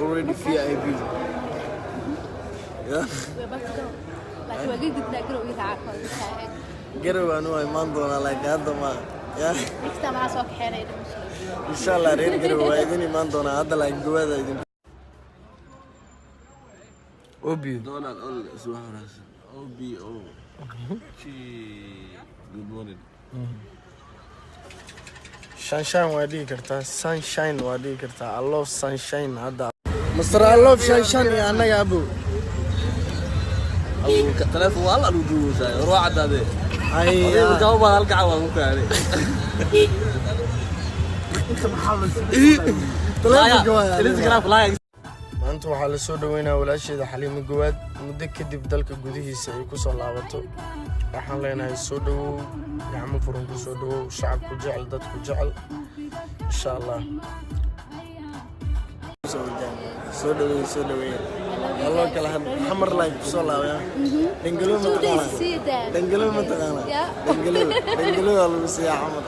already VIP. Yeah. We're about to go. Like we're going to go with our clothes. Garow anu iman doona like hadda ma. Yeah. Next time I saw Kenny. Inshallah reer garow waa idin iman doona hadda like gubada idin. Obi. Donald all Suarez. OBO. Good morning. Sunshine waa dhigi kartaa. Sunshine waa dhigi kartaa. I love sunshine hadda. Mr. I love sunshine ya anaga abu. Abu telefoon wala lu duusay. Ruuxa dade. Ay. Adiga jawab halka cawaan ku kaalay. Inta maxallo. Telefoonka waa. Instagram like. Maanta waxaa la soo dhaweynaa walaasheeda Xaliimo Gawaad muddo kadib dalka gudihiisa ay ku soo laabato. Waxaan leenahay soo dhawow gacmo furan ku soo dhawow shacabku jecel dadku jecel insha Allah. Soo dhaweey. Allah kala hamar like ku soo laabaya. Dangalo ma taqaana. Dangalo ma taqaana. Dangalo waa lagu siiyaa xamar.